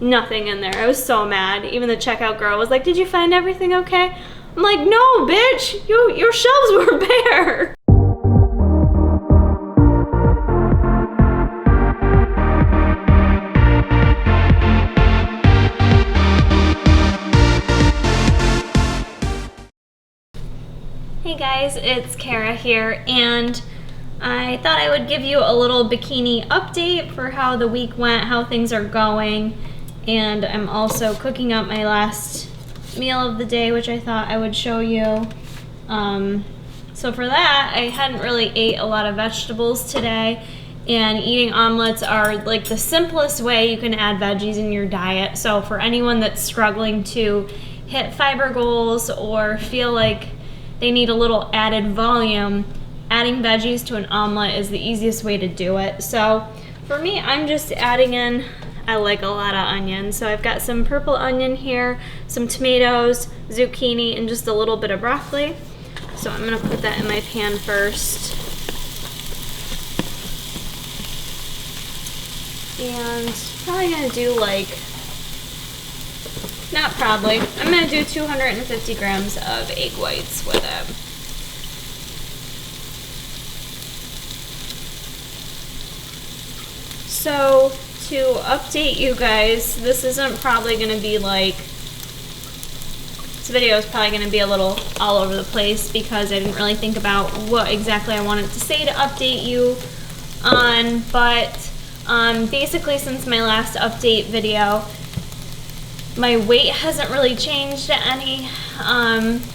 Nothing in there. I was so mad. Even the checkout girl was like, did you find everything okay? I'm like, no, bitch, your shelves were bare. Hey guys, it's Kara here, and I thought I would give you a little bikini update for how the week went, how things are going, and I'm also cooking up my last meal of the day, which I thought I would show you. So for that, I hadn't really ate a lot of vegetables today, and eating omelets are like the simplest way you can add veggies in your diet. So for anyone that's struggling to hit fiber goals or feel like they need a little added volume, adding veggies to an omelet is the easiest way to do it. So for me, I'm just adding in, I like a lot of onions. So I've got some purple onion here, some tomatoes, zucchini, and just a little bit of broccoli. So I'm gonna put that in my pan first. And probably gonna do I'm gonna do 250 grams of egg whites with it. So to update you guys, this isn't probably gonna be this video is probably gonna be a little all over the place because I didn't really think about what exactly I wanted to say to update you on, but basically since my last update video, my weight hasn't really changed any,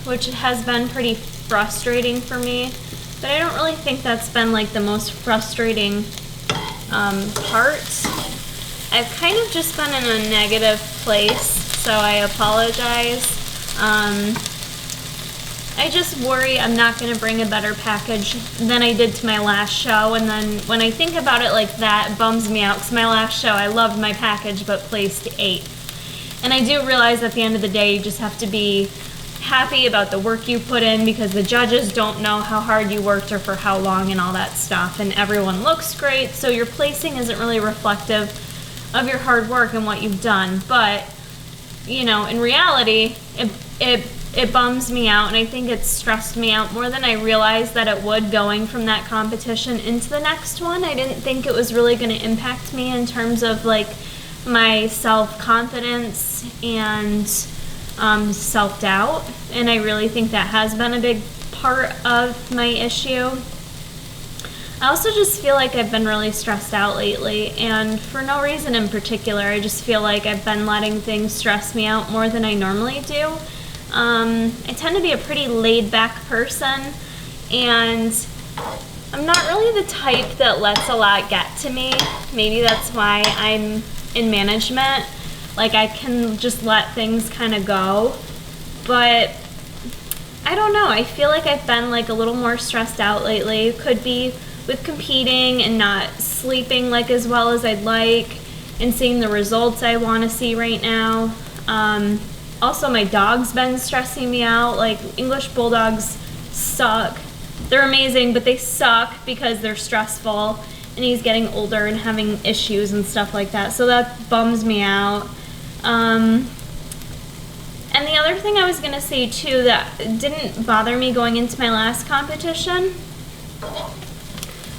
which has been pretty frustrating for me, but I don't really think that's been like the most frustrating part. I've kind of just been in a negative place, so I apologize. I just worry I'm not going to bring a better package than I did to my last show, and then when I think about it like that, it bums me out because my last show, I loved my package but placed 8th. And I do realize at the end of the day, you just have to be happy about the work you put in because the judges don't know how hard you worked or for how long and all that stuff, and everyone looks great, so your placing isn't really reflective of your hard work and what you've done. But, you know, in reality, it bums me out, and I think it's stressed me out more than I realized that it would going from that competition into the next one. I didn't think it was really going to impact me in terms of like my self-confidence and self-doubt, and I really think that has been a big part of my issue. I also just feel like I've been really stressed out lately, and for no reason in particular. I just feel like I've been letting things stress me out more than I normally do. I tend to be a pretty laid-back person, and I'm not really the type that lets a lot get to me. Maybe that's why I'm in management. Like, I can just let things kind of go, but I don't know. I feel like I've been like a little more stressed out lately. It could be with competing and not sleeping like as well as I'd like and seeing the results I want to see right now. Also, my dog's been stressing me out. Like, English bulldogs suck. They're amazing, but they suck because they're stressful, and he's getting older and having issues and stuff like that, so that bums me out. And the other thing I was gonna say too that didn't bother me going into my last competition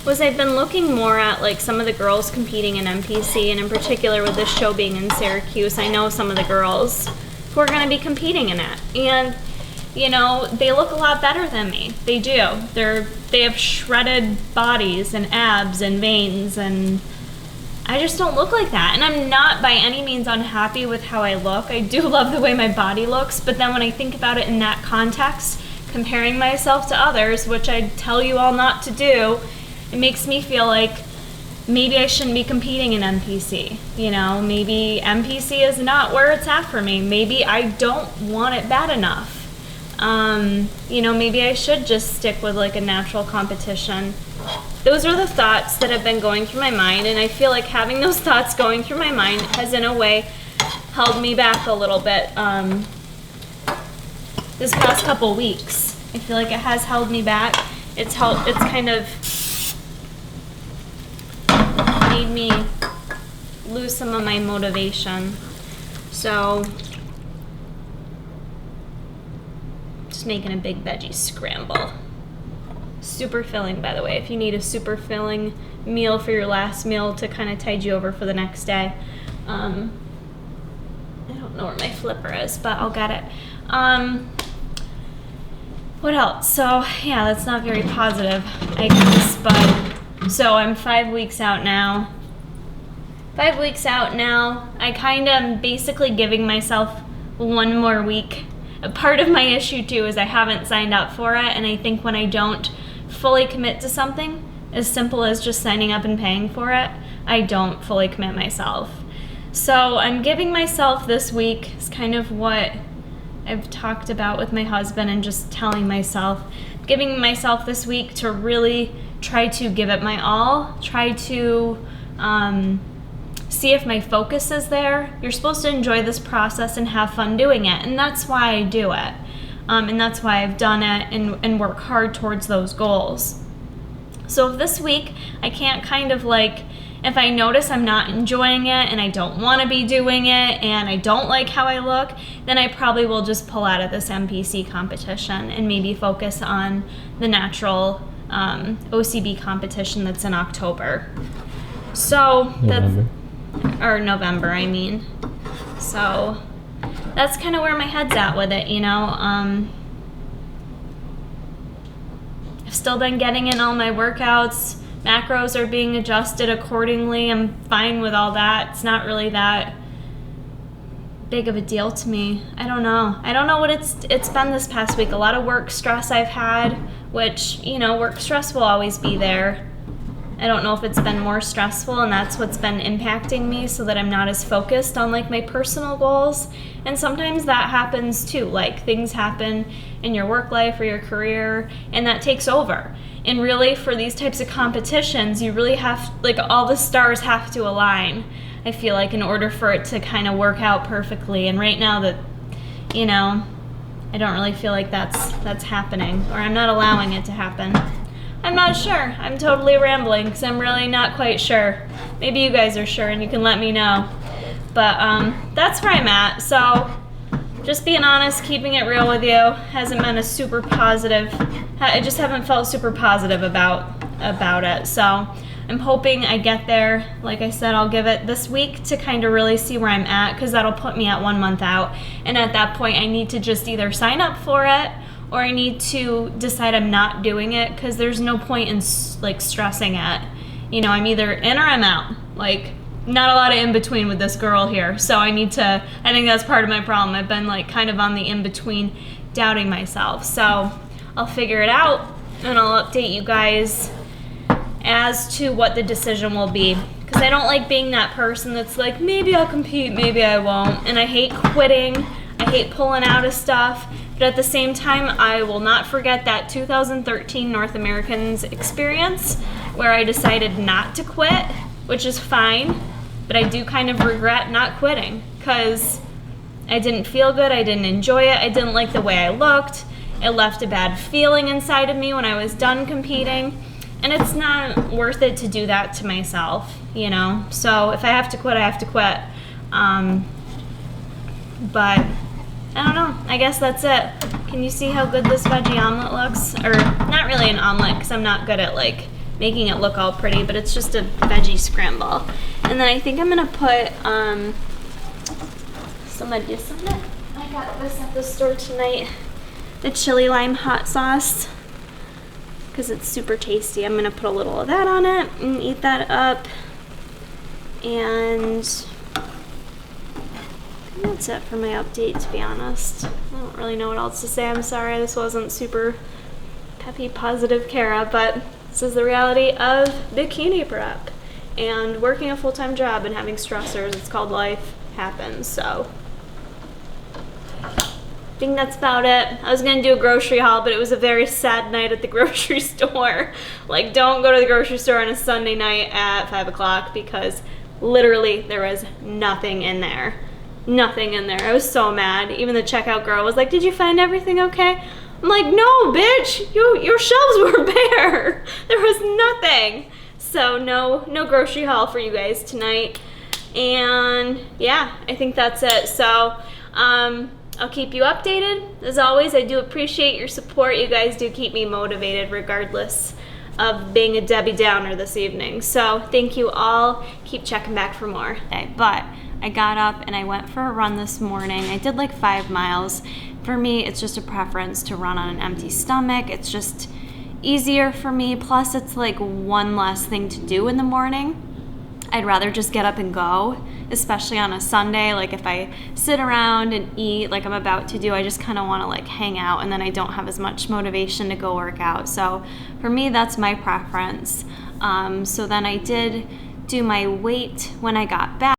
was I've been looking more at like some of the girls competing in NPC, and in particular with this show being in Syracuse, I know some of the girls who are gonna be competing in it, and you know, they look a lot better than me. They do. They have shredded bodies and abs and veins, and I just don't look like that. And I'm not by any means unhappy with how I look. I do love the way my body looks, but then when I think about it in that context, comparing myself to others, which I tell you all not to do, it makes me feel like maybe I shouldn't be competing in NPC. You know, maybe NPC is not where it's at for me. Maybe I don't want it bad enough. You know, maybe I should just stick with like a natural competition. Those are the thoughts that have been going through my mind, and I feel like having those thoughts going through my mind has in a way held me back a little bit this past couple weeks. I feel like it has held me back. It's kind of made me lose some of my motivation. So, just making a big veggie scramble. Super filling, by the way. If you need a super filling meal for your last meal to kind of tide you over for the next day. I don't know where my flipper is, but I'll get it. What else? So, yeah, that's not very positive, I guess, but so I'm 5 weeks out now. 5 weeks out now. I kind of am basically giving myself 1 more week. A part of my issue, too, is I haven't signed up for it, and I think when I don't fully commit to something, as simple as just signing up and paying for it, I don't fully commit myself. So I'm giving myself this week, is kind of what I've talked about with my husband and just telling myself, giving myself this week to really try to give it my all, try to see if my focus is there. You're supposed to enjoy this process and have fun doing it, and that's why I do it. And that's why I've done it and work hard towards those goals. So if this week I can't kind of like, if I notice I'm not enjoying it and I don't want to be doing it and I don't like how I look, then I probably will just pull out of this MPC competition and maybe focus on the natural OCB competition that's in October. So November, I mean. So that's kind of where my head's at with it, you know. I've still been getting in all my workouts. Macros are being adjusted accordingly. I'm fine with all that. It's not really that big of a deal to me. I don't know what it's been this past week. A lot of work stress I've had, which, you know, work stress will always be there. I don't know if it's been more stressful and that's what's been impacting me so that I'm not as focused on like my personal goals. And sometimes that happens too. Like things happen in your work life or your career and that takes over. And really for these types of competitions, you really have, like all the stars have to align, I feel like, in order for it to kind of work out perfectly. And right now that, you know, I don't really feel like that's happening, or I'm not allowing it to happen. I'm not sure. I'm totally rambling because I'm really not quite sure. Maybe you guys are sure and you can let me know. But that's where I'm at. So just being honest, keeping it real with you, hasn't been a super positive. I just haven't felt super positive about it. So I'm hoping I get there. Like I said, I'll give it this week to kind of really see where I'm at because that'll put me at 1 month out. And at that point, I need to just either sign up for it or I need to decide I'm not doing it because there's no point in like stressing it. You know, I'm either in or I'm out. Like, not a lot of in between with this girl here. So I think that's part of my problem. I've been like kind of on the in between, doubting myself. So I'll figure it out and I'll update you guys as to what the decision will be. Because I don't like being that person that's like, maybe I'll compete, maybe I won't. And I hate quitting. I hate pulling out of stuff. But at the same time, I will not forget that 2013 North Americans experience where I decided not to quit, which is fine, but I do kind of regret not quitting because I didn't feel good, I didn't enjoy it, I didn't like the way I looked, it left a bad feeling inside of me when I was done competing, and it's not worth it to do that to myself, you know? So if I have to quit, I have to quit. But I don't know. I guess that's it. Can you see how good this veggie omelet looks? Or not really an omelet because I'm not good at like making it look all pretty, but it's just a veggie scramble. And then I think I'm gonna put some of this on it. I got this at the store tonight. The chili lime hot sauce because it's super tasty. I'm gonna put a little of that on it and eat that up. And that's it for my update, to be honest. I don't really know what else to say. I'm sorry this wasn't super peppy, positive Kara, but this is the reality of bikini prep and working a full-time job and having stressors. It's called life happens, so I think that's about it. I was gonna do a grocery haul, but it was a very sad night at the grocery store. Like, don't go to the grocery store on a Sunday night at 5 o'clock because literally there was nothing in there. Nothing in there. I was so mad. Even the checkout girl was like, "Did you find everything okay?" I'm like, "No, bitch, your shelves were bare. There was nothing." So no grocery haul for you guys tonight. And yeah, I think that's it. So I'll keep you updated. As always, I do appreciate your support. You guys do keep me motivated regardless of being a Debbie Downer this evening. So thank you all. Keep checking back for more. Okay, but I got up and I went for a run this morning. I did like 5 miles. For me, it's just a preference to run on an empty stomach. It's just easier for me. Plus, it's like one less thing to do in the morning. I'd rather just get up and go, especially on a Sunday. Like if I sit around and eat like I'm about to do, I just kind of want to like hang out, and then I don't have as much motivation to go work out. So for me, that's my preference. So then I did do my weight when I got back.